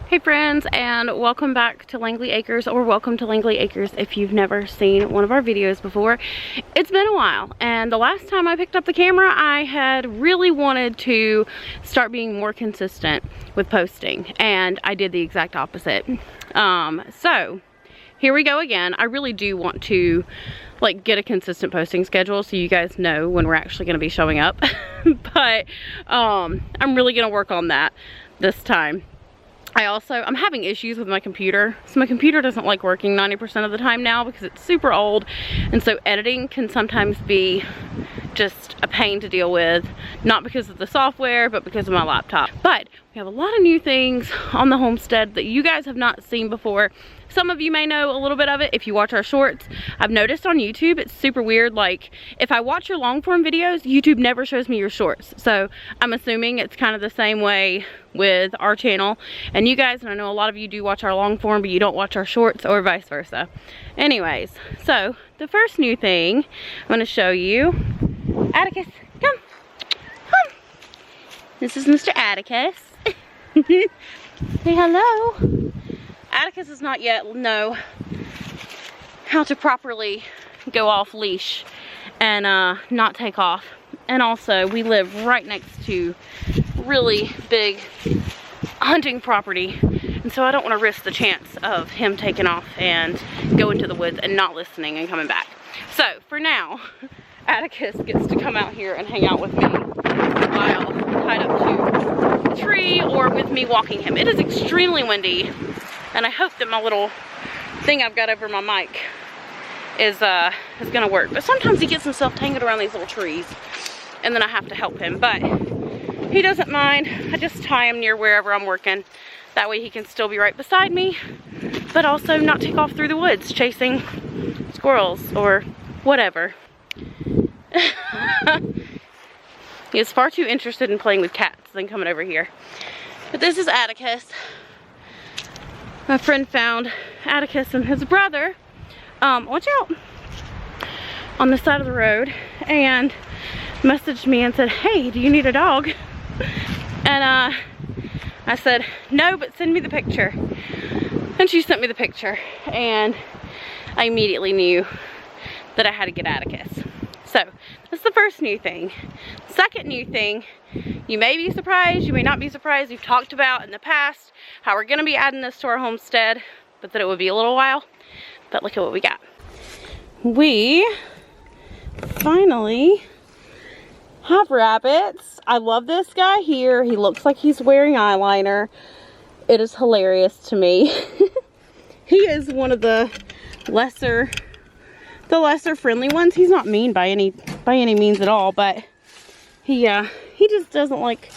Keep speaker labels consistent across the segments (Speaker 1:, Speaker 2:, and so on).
Speaker 1: Hey friends, and welcome back to Langley Acres, or welcome to Langley Acres if you've never seen one of our videos before. It's been a while, and the last time I picked up the camera I had really wanted to start being more consistent with posting, and I did the exact opposite. So here we go again. I really do want to get a consistent posting schedule so you guys know when we're actually going to be showing up. But I'm really going to work on that this time. I'm having issues with my computer. So my computer doesn't like working 90% of the time now because it's super old. And so editing can sometimes be just a pain to deal with. Not because of the software, but because of my laptop. But we have a lot of new things on the homestead that you guys have not seen before. Some of you may know a little bit of it if you watch our shorts. I've noticed on YouTube it's super weird, like if I watch your long form videos, YouTube never shows me your shorts. So I'm assuming it's kind of the same way with our channel and you guys, and I know a lot of you do watch our long form but you don't watch our shorts, or vice versa. Anyways, so the first new thing I'm going to show you, Atticus, come. This is Mr. Atticus. Say hello. Atticus does not yet know how to properly go off leash and not take off. And also, we live right next to really big hunting property, and so I don't want to risk the chance of him taking off and going to the woods and not listening and coming back. So for now, Atticus gets to come out here and hang out with me while tied up to a tree or with me walking him. It is extremely windy, and I hope that my little thing I've got over my mic is gonna work. But sometimes he gets himself tangled around these little trees, and then I have to help him. But he doesn't mind. I just tie him near wherever I'm working. That way he can still be right beside me, but also not take off through the woods chasing squirrels or whatever. He is far too interested in playing with cats than coming over here. But this is Atticus. My friend found Atticus and his brother, watch out, on the side of the road, and messaged me and said, hey, do you need a dog? And I said, no, but send me the picture. And she sent me the picture, and I immediately knew that I had to get Atticus. So that's the first new thing. Second new thing, you may be surprised, you may not be surprised. We've talked about in the past how we're gonna be adding this to our homestead, but that it would be a little while. But look at what we got. We finally have rabbits. I love this guy here. He looks like he's wearing eyeliner. It is hilarious to me. He is one of the lesser friendly ones. He's not mean by any means at all, but he just doesn't like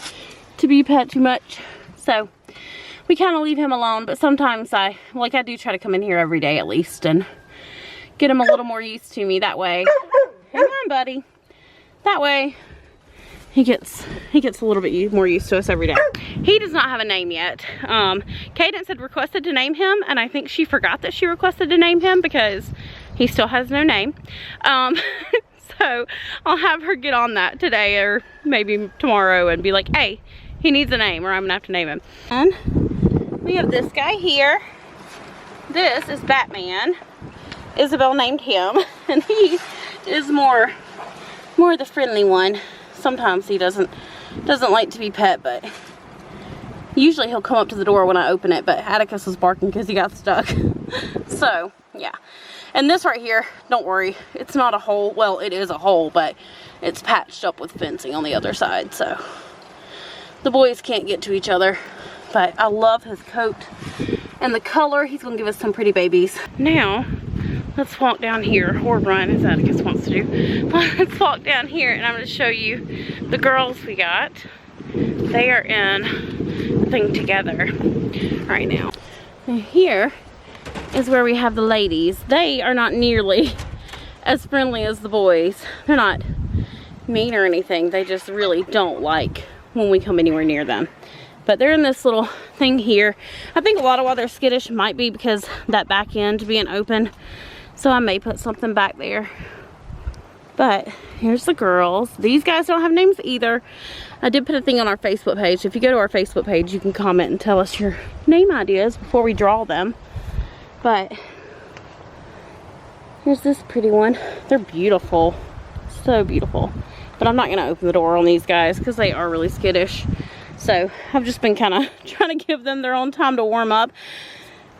Speaker 1: to be pet too much. So we kind of leave him alone, but sometimes I do try to come in here every day at least and get him a little more used to me. That way, hang on buddy, that way he gets a little bit more used to us every day. He does not have a name yet. Cadence had requested to name him, and I think she forgot that she requested to name him because he still has no name. So I'll have her get on that today or maybe tomorrow and be like, hey, he needs a name, or I'm gonna have to name him. And we have this guy here. This is Batman. Isabel named him, and he is more the friendly one. Sometimes he doesn't like to be pet, but usually he'll come up to the door when I open it. But Atticus was barking because he got stuck. So yeah. And this right here, don't worry, it's not a hole. Well, it is a hole, but it's patched up with fencing on the other side, so the boys can't get to each other. But I love his coat and the color. He's gonna give us some pretty babies. Now, let's walk down here, or run as Atticus wants to do. Let's walk down here and I'm gonna show you the girls we got. They are in the thing together right now. And here is where we have the ladies. They are not nearly as friendly as the boys. They're not mean or anything. They just really don't like when we come anywhere near them. But they're in this little thing here. I think a lot of why they're skittish might be because that back end being open. So I may put something back there. But here's the girls. These guys don't have names either. I did put a thing on our Facebook page. If you go to our Facebook page, you can comment and tell us your name ideas before we draw them. But here's this pretty one. They're beautiful. So beautiful. But I'm not going to open the door on these guys because they are really skittish. So I've just been kind of trying to give them their own time to warm up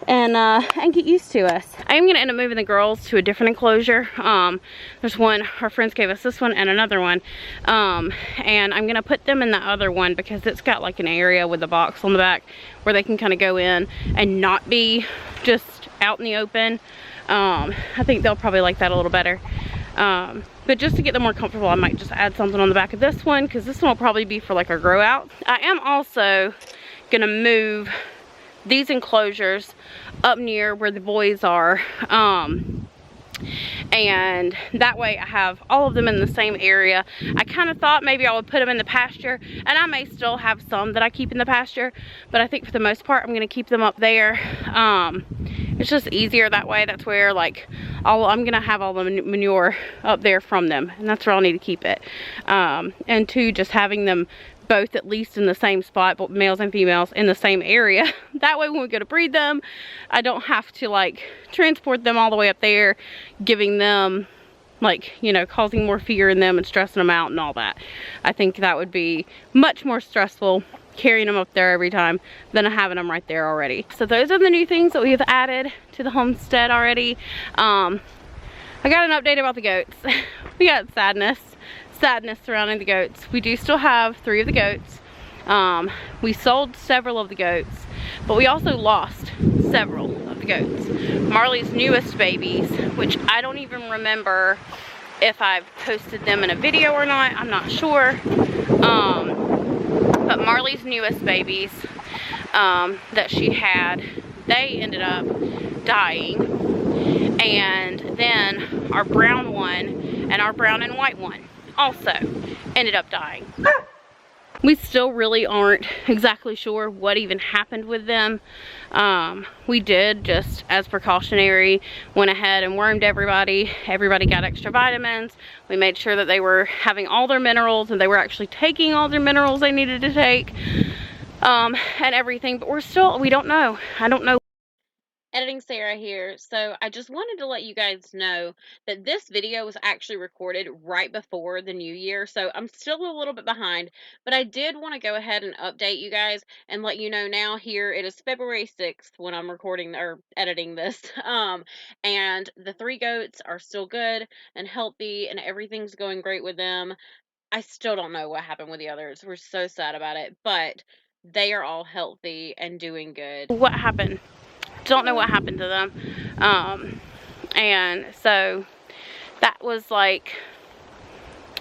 Speaker 1: and get used to us. I am going to end up moving the girls to a different enclosure. There's one, our friends gave us this one and another one. And I'm going to put them in the other one because it's got like an area with a box on the back where they can kind of go in and not be just out in the open. I think they'll probably like that a little better. But just to get them more comfortable, I might just add something on the back of this one because this one will probably be for like a grow out. I am also going to move these enclosures up near where the boys are, and that way I have all of them in the same area. I kind of thought maybe I would put them in the pasture, and I may still have some that I keep in the pasture, but I think for the most part I'm going to keep them up there. It's just easier that way. That's where like I'm going to have all the manure up there from them, and that's where I'll need to keep it. And two, just having them both at least in the same spot, but males and females in the same area. That way when we go to breed them, I don't have to like transport them all the way up there, giving them like, you know, causing more fear in them and stressing them out and all that. I think that would be much more stressful carrying them up there every time than having them right there already. So those are the new things that we have added to the homestead already. I got an update about the goats. We got sadness surrounding the goats. We do still have 3 of the goats. We sold several of the goats, but we also lost several of the goats. Marley's newest babies, which I don't even remember if I've posted them in a video or not, I'm not sure. But Marley's newest babies that she had, they ended up dying. And then our brown one and our brown and white one also ended up dying. We still really aren't exactly sure what even happened with them. We did, just as precautionary, went ahead and wormed everybody. Everybody got extra vitamins. We made sure that they were having all their minerals and they were actually taking all their minerals they needed to take, and everything. But we don't know. I don't know. Editing Sarah here. So I just wanted to let you guys know that this video was actually recorded right before the new year. So I'm still a little bit behind, but I did want to go ahead and update you guys and let you know now. Here it is February 6th when I'm recording or editing this. And the 3 goats are still good and healthy and everything's going great with them. I still don't know what happened with the others. We're so sad about it, but they are all healthy and doing good. What happened? Don't know what happened to them. And so that was like,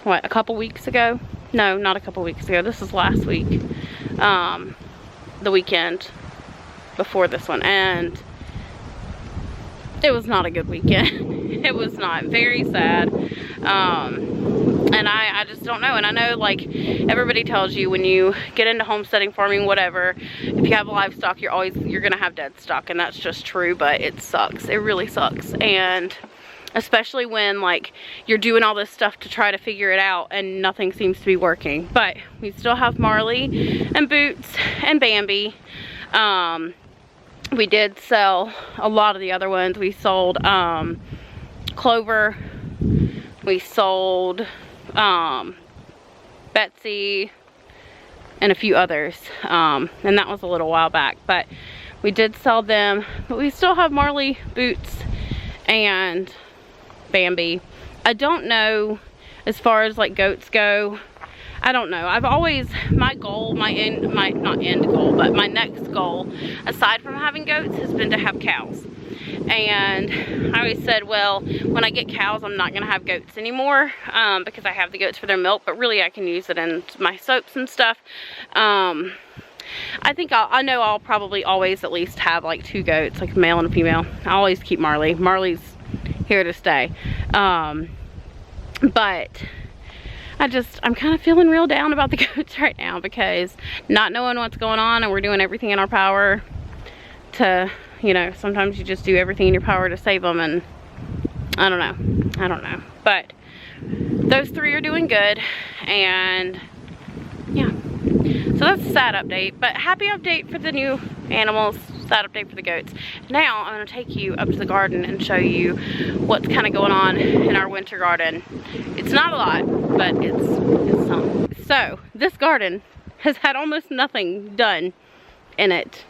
Speaker 1: what, a couple weeks ago? No, not a couple weeks ago. This was last week. The weekend before this one. And it was not a good weekend. It was not. Very sad. And I just don't know. And I know, like, everybody tells you when you get into homesteading, farming, whatever, if you have livestock, you're gonna have dead stock, and that's just true. But it sucks. It really sucks. And especially when, like, you're doing all this stuff to try to figure it out and nothing seems to be working. But we still have Marley and Boots and Bambi. We did sell a lot of the other ones. We sold Clover. We sold Betsy and a few others, and that was a little while back, but we did sell them. But we still have Marley, Boots, and Bambi. I don't know, as far as like goats go, I don't know. I've always, my goal, my next goal, aside from having goats, has been to have cows. And I always said, well, when I get cows, I'm not going to have goats anymore, because I have the goats for their milk, but really I can use it in my soaps and stuff. I think I know I'll probably always at least have like 2 goats, like a male and a female. I always keep Marley. Marley's here to stay. But I'm kind of feeling real down about the goats right now, because not knowing what's going on, and we're doing everything in our power to, you know, sometimes you just do everything in your power to save them, and I don't know. But those 3 are doing good, and yeah. So that's a sad update, but happy update for the new animals, sad update for the goats. Now I'm going to take you up to the garden and show you what's kind of going on in our winter garden. It's not a lot, but it's some. So this garden has had almost nothing done in it,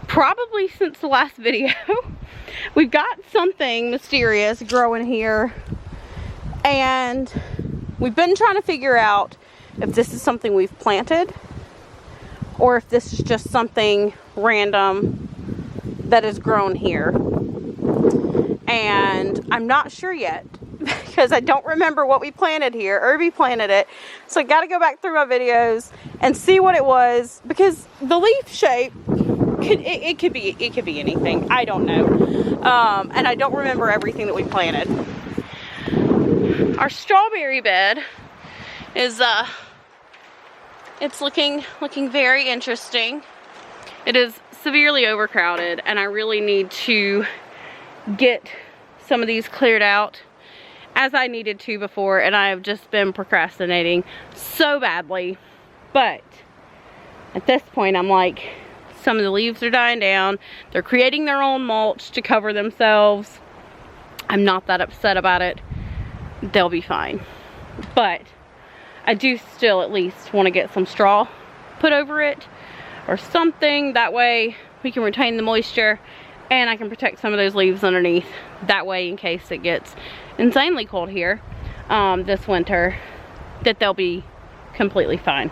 Speaker 1: probably since the last video. We've got something mysterious growing here, and we've been trying to figure out if this is something we've planted or if this is just something random that has grown here. And I'm not sure yet because I don't remember what we planted here. Irby planted it. So I got to go back through my videos and see what it was, because the leaf shape it could be anything. I don't know. And I don't remember everything that we planted. Our strawberry bed is it's looking very interesting. It is severely overcrowded, and I really need to get some of these cleared out, as I needed to before, and I have just been procrastinating so badly. But at this point, I'm like, some of the leaves are dying down. They're creating their own mulch to cover themselves. I'm not that upset about it. They'll be fine. But I do still at least want to get some straw put over it or something. That way we can retain the moisture, and I can protect some of those leaves underneath. That way, in case it gets insanely cold here this winter, that they'll be completely fine.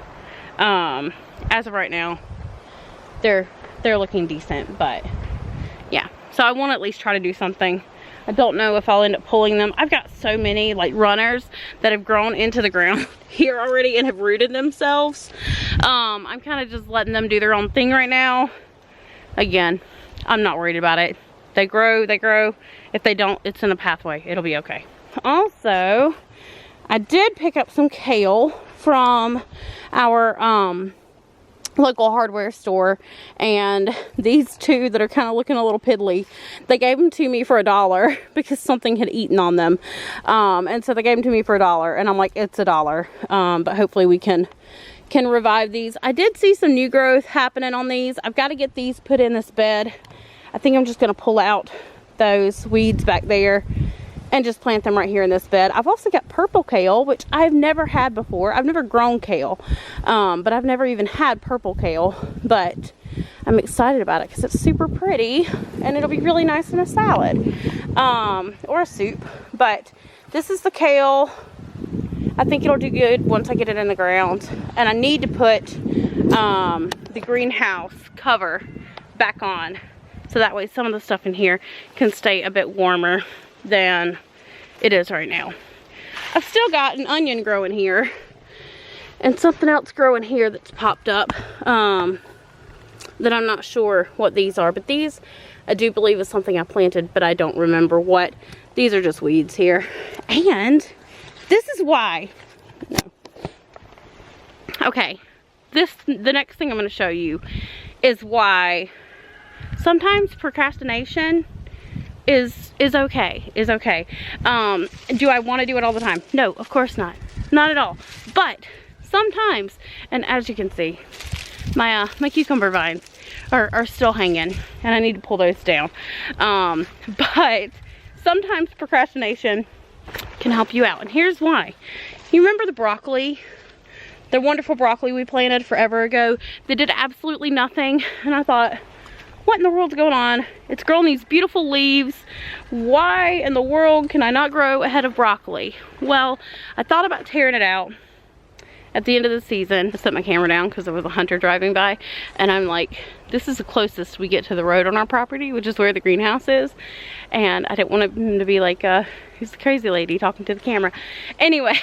Speaker 1: As of right now, they're looking decent, but yeah. So I want to at least try to do something. I don't know if I'll end up pulling them. I've got so many like runners that have grown into the ground here already and have rooted themselves. I'm kind of just letting them do their own thing right now. Again, I'm not worried about it. They grow, they grow. If they don't, it's in a pathway. It'll be okay. Also, I did pick up some kale from our local hardware store, and these two that are kind of looking a little piddly, they gave them to me for $1 because something had eaten on them, and so they gave them to me for $1, and I'm like, it's $1, but hopefully we can revive these. I did see some new growth happening on these. I've got to get these put in this bed. I think I'm just going to pull out those weeds back there and just plant them right here in this bed. I've also got purple kale, which I've never had before. I've never grown kale, but I've never even had purple kale, but I'm excited about it because it's super pretty and it'll be really nice in a salad or a soup. But this is the kale. I think it'll do good once I get it in the ground, and I need to put the greenhouse cover back on, so that way some of the stuff in here can stay a bit warmer than it is right now. I've still got an onion growing here and something else growing here that's popped up that I'm not sure what these are, but these I do believe is something I planted, but I don't remember what. These are just weeds here. And this is why, no. Okay, the next thing I'm going to show you is why sometimes procrastination is okay. Do I want to do it all the time? No, of course not. Not at all. But sometimes, and as you can see, my cucumber vines are still hanging, and I need to pull those down. But sometimes procrastination can help you out, and here's why. You remember the broccoli? The wonderful broccoli we planted forever ago that did absolutely nothing, and I thought, what in the world's going on? It's growing these beautiful leaves. Why in the world can I not grow a head of broccoli? Well, I thought about tearing it out at the end of the season. I set my camera down because there was a hunter driving by, and I'm like, this is the closest we get to the road on our property, which is where the greenhouse is, and I didn't want him to be like, who's the crazy lady talking to the camera? Anyways,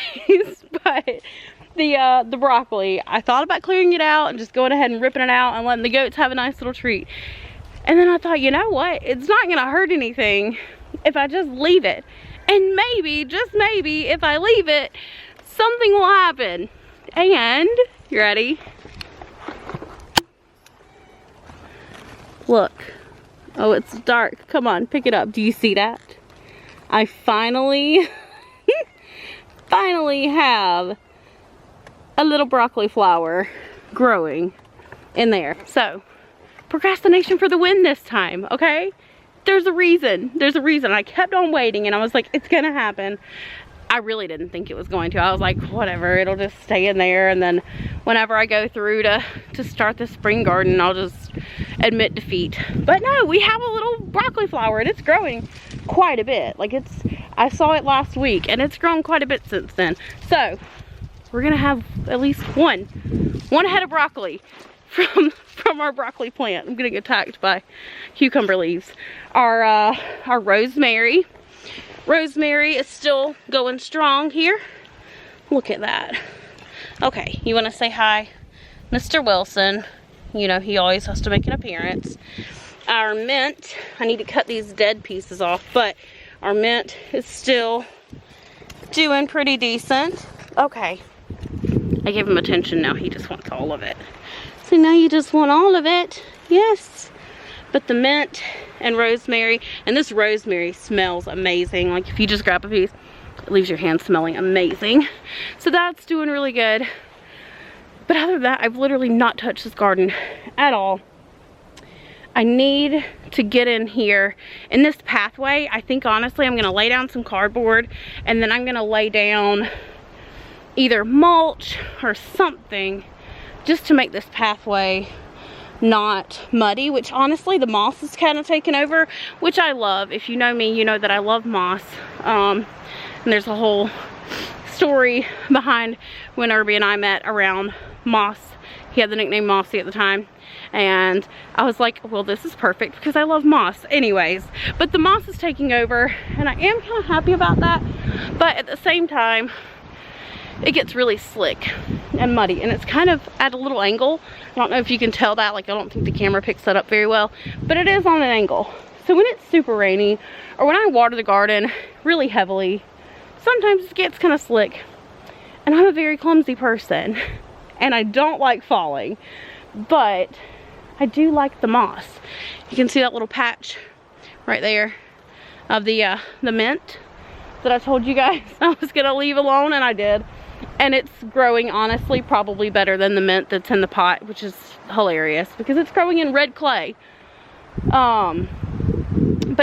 Speaker 1: but the broccoli, I thought about clearing it out and just going ahead and ripping it out and letting the goats have a nice little treat. And then I thought, you know what? It's not gonna hurt anything if I just leave it. And maybe, just maybe, if I leave it, something will happen. And, you ready? Look. Oh, it's dark. Come on, pick it up. Do you see that? I finally finally have a little broccoli flower growing in there. So, procrastination for the win this time, okay? There's a reason. There's a reason. I kept on waiting and I was like, it's gonna happen. I really didn't think it was going to. I was like, whatever, it'll just stay in there, and then whenever I go through to start the spring garden, I'll just admit defeat. But no, we have a little broccoli flower and it's growing quite a bit. Like, I saw it last week and it's grown quite a bit since then. So we're gonna have at least one head of broccoli from our broccoli plant. I'm getting attacked by cucumber leaves. Our rosemary is still going strong here. Look at that. Okay, you want to say hi, Mr. Wilson? You know, he always has to make an appearance. Our mint, I need to cut these dead pieces off, but our mint is still doing pretty decent. Okay, I gave him attention, now he just wants all of it. So now you just want all of it? Yes. But the mint and rosemary, and this rosemary smells amazing. Like, if you just grab a piece, it leaves your hand smelling amazing. So that's doing really good. But other than that, I've literally not touched this garden at all. I need to get in here in this pathway. I think honestly I'm gonna lay down some cardboard, and then I'm gonna lay down either mulch or something just to make this pathway not muddy, which honestly the moss is kind of taken over, which I love. If you know me, you know that I love moss. And there's a whole story behind when Irby and I met around moss. He had the nickname Mossy at the time, and I was like, well, this is perfect because I love moss anyways. But the moss is taking over and I am kind of happy about that, but at the same time it gets really slick and muddy, and it's kind of at a little angle. I don't know if you can tell that, like, I don't think the camera picks that up very well, but it is on an angle. So when it's super rainy, or when I water the garden really heavily, sometimes it gets kind of slick. And I'm a very clumsy person, and I don't like falling, but I do like the moss. You can see that little patch right there of the mint that I told you guys I was gonna leave alone, and I did. And it's growing, honestly, probably better than the mint that's in the pot, which is hilarious because it's growing in red clay. But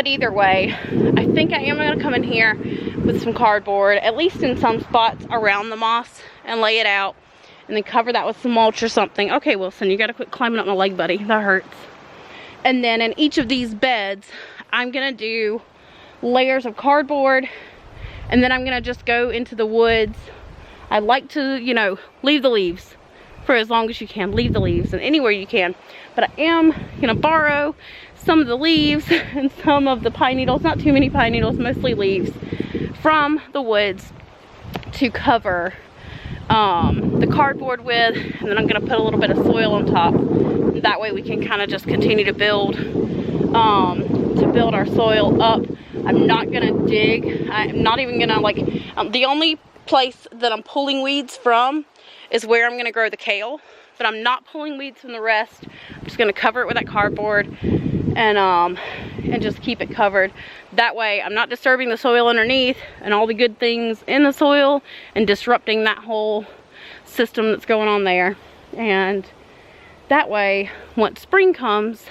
Speaker 1: either way, I think I am gonna come in here with some cardboard, at least in some spots around the moss, and lay it out, and then cover that with some mulch or something. Okay, Wilson, you gotta quit climbing up my leg, buddy. That hurts. And then in each of these beds, I'm gonna do layers of cardboard, and then I'm gonna just go into the woods. I like to, you know, leave the leaves for as long as you can. Leave the leaves and anywhere you can. But I am gonna borrow some of the leaves and some of the pine needles, not too many pine needles, mostly leaves, from the woods to cover the cardboard with. And then I'm gonna put a little bit of soil on top. That way we can kind of just continue to build our soil up. I'm not gonna dig. I'm not even gonna, like, the only place that I'm pulling weeds from is where I'm gonna grow the kale, but I'm not pulling weeds from the rest. I'm just gonna cover it with that cardboard and just keep it covered. That way I'm not disturbing the soil underneath and all the good things in the soil and disrupting that whole system that's going on there. And that way, once spring comes,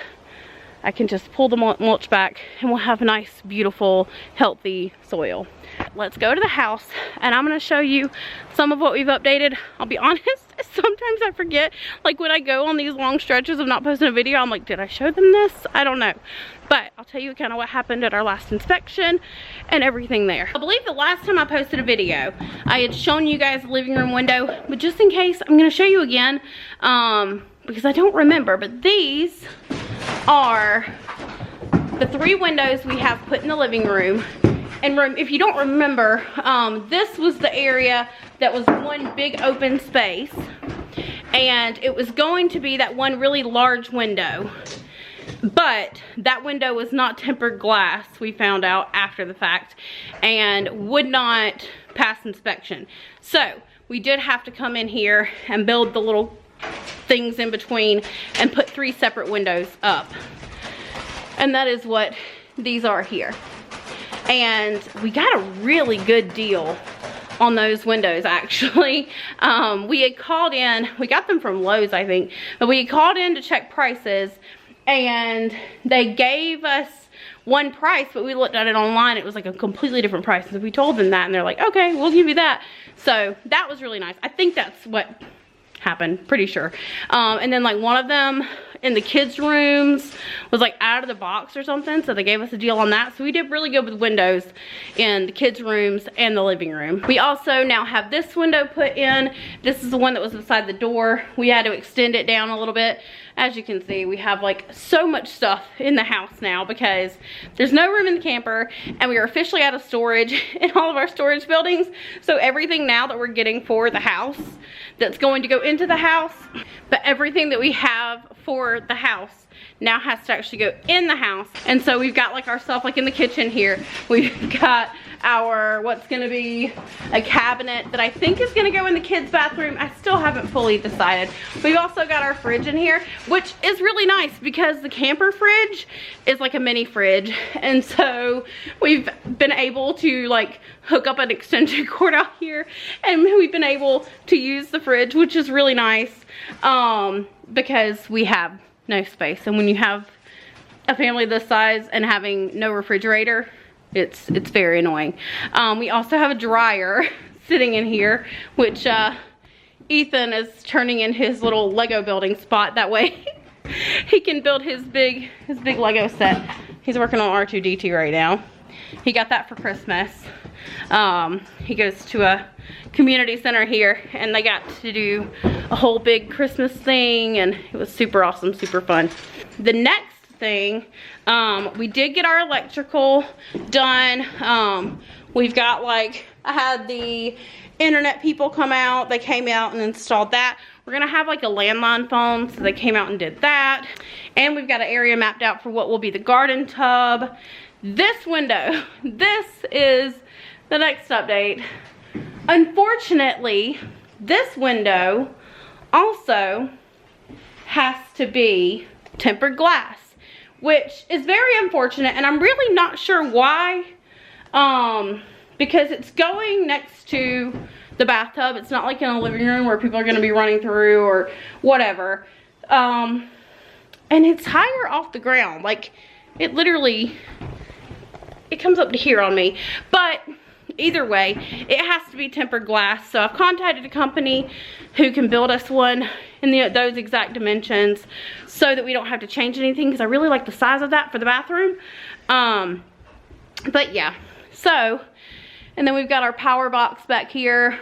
Speaker 1: I can just pull the mulch back and we'll have nice, beautiful, healthy soil. Let's go to the house and I'm gonna show you some of what we've updated. I'll be honest, sometimes I forget. Like, when I go on these long stretches of not posting a video, I'm like, did I show them this? I don't know. But I'll tell you kind of what happened at our last inspection and everything there. I believe the last time I posted a video, I had shown you guys the living room window, but just in case, I'm gonna show you again because I don't remember. But these are the 3 windows we have put in the living room. And if you don't remember, this was the area that was one big open space, and it was going to be that one really large window, but that window was not tempered glass, we found out after the fact, and would not pass inspection. So we did have to come in here and build the little things in between and put 3 separate windows up, and that is what these are here. And we got a really good deal on those windows actually. We had called in, we got them from Lowe's I think, but we had called in to check prices and they gave us one price, but we looked at it online, it was like a completely different price. So we told them that and they're like, okay, we'll give you that. So that was really nice. I think that's what happened, pretty sure. And then like one of them in the kids' rooms was like out of the box or something, so they gave us a deal on that. So we did really good with windows in the kids' rooms and the living room. We also now have this window put in. This is the one that was beside the door. We had to extend it down a little bit. As you can see, we have like so much stuff in the house now because there's no room in the camper and we are officially out of storage in all of our storage buildings. So everything now that we're getting for the house that's going to go into the house, but everything that we have for the house now has to actually go in the house. And so we've got like our stuff like in the kitchen here. We've got our, what's gonna be a cabinet that I think is gonna go in the kids' bathroom. I still haven't fully decided. We've also got our fridge in here, which is really nice because the camper fridge is like a mini fridge. And so we've been able to like hook up an extension cord out here and we've been able to use the fridge, which is really nice because we have no space. And when you have a family this size and having no refrigerator, it's very annoying. We also have a dryer sitting in here, which Ethan is turning in his little Lego building spot. That way he can build his big Lego set. He's working on R2-D2 right now. He got that for Christmas. He goes to a community center here and they got to do a whole big Christmas thing and it was super awesome, super fun. The next thing, we did get our electrical done. We've got like, I had the internet people come out, they came out and installed that. We're gonna have like a landline phone, so they came out and did that. And we've got an area mapped out for what will be the garden tub. This window, this is the next update. Unfortunately, this window also has to be tempered glass, which is very unfortunate, and I'm really not sure why, because it's going next to the bathtub. It's not like in a living room where people are going to be running through or whatever, and it's higher off the ground. Like, it literally, it comes up to here on me, but either way, it has to be tempered glass. So I've contacted a company who can build us one in those exact dimensions so that we don't have to change anything, because I really like the size of that for the bathroom. But yeah, so, and then we've got our power box back here.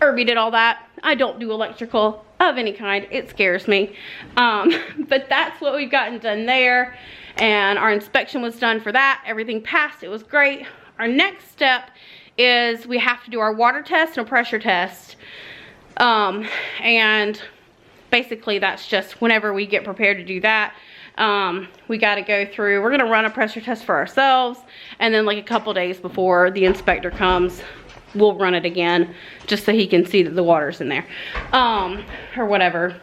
Speaker 1: Irby did all that. I don't do electrical of any kind. It scares me. But that's what we've gotten done there. And our inspection was done for that. Everything passed. It was great. Our next step is we have to do our water test and a pressure test. And basically that's just whenever we get prepared to do that. We got to go through, we're going to run a pressure test for ourselves. And then like a couple days before the inspector comes, we'll run it again just so he can see that the water's in there. Or whatever.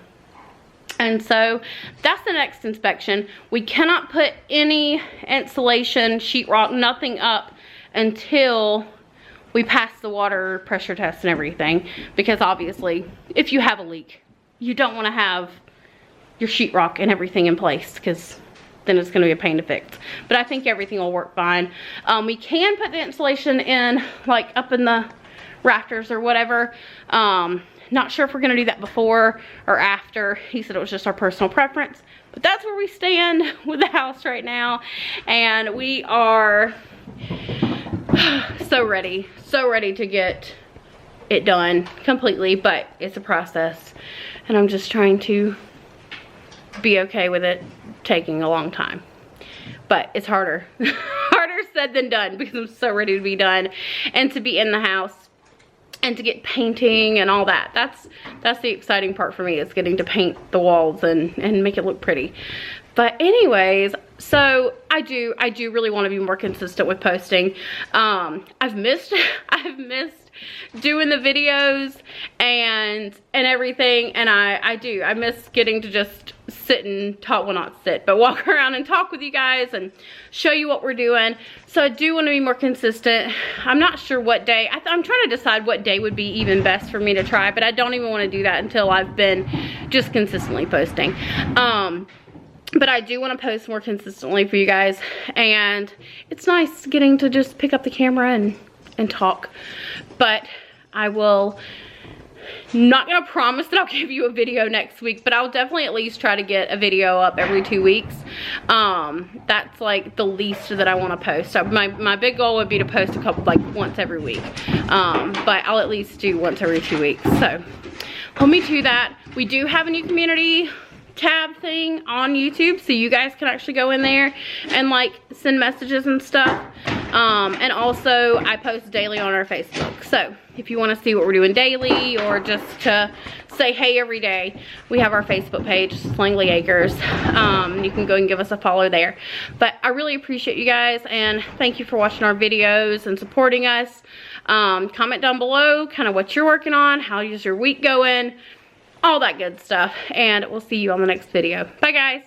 Speaker 1: And so that's the next inspection. We cannot put any insulation, sheetrock, nothing up until we pass the water pressure test and everything, because obviously if you have a leak, you don't want to have your sheetrock and everything in place, because then it's going to be a pain to fix. But I think everything will work fine. We can put the insulation in like up in the rafters or whatever. Not sure if we're going to do that before or after. He said it was just our personal preference, but that's where we stand with the house right now. And we are so ready to get it done completely, but it's a process and I'm just trying to be okay with it taking a long time. But it's harder said than done, because I'm so ready to be done and to be in the house and to get painting and all that. That's the exciting part for me, is getting to paint the walls and make it look pretty. But anyways, so I do really want to be more consistent with posting. I've missed doing the videos and everything, and I miss getting to just sit and talk, well not sit, but walk around and talk with you guys and show you what we're doing. So I do want to be more consistent. I'm not sure what day, I'm trying to decide what day would be even best for me to try, but I don't even want to do that until I've been just consistently posting. But I do want to post more consistently for you guys, and it's nice getting to just pick up the camera and talk. But I will, not gonna promise that I'll give you a video next week, but I'll definitely at least try to get a video up every 2 weeks. That's like the least that I want to post. So my big goal would be to post a couple, like once every week, but I'll at least do once every 2 weeks. So hold me to that. We do have a new community tab thing on YouTube, so you guys can actually go in there and like send messages and stuff. And also I post daily on our Facebook, so if you want to see what we're doing daily or just to say hey every day, we have our Facebook page, Langley Acres. You can go and give us a follow there. But I really appreciate you guys, and thank you for watching our videos and supporting us. Comment down below kind of what you're working on, how is your week going, all that good stuff, and we'll see you on the next video. Bye guys.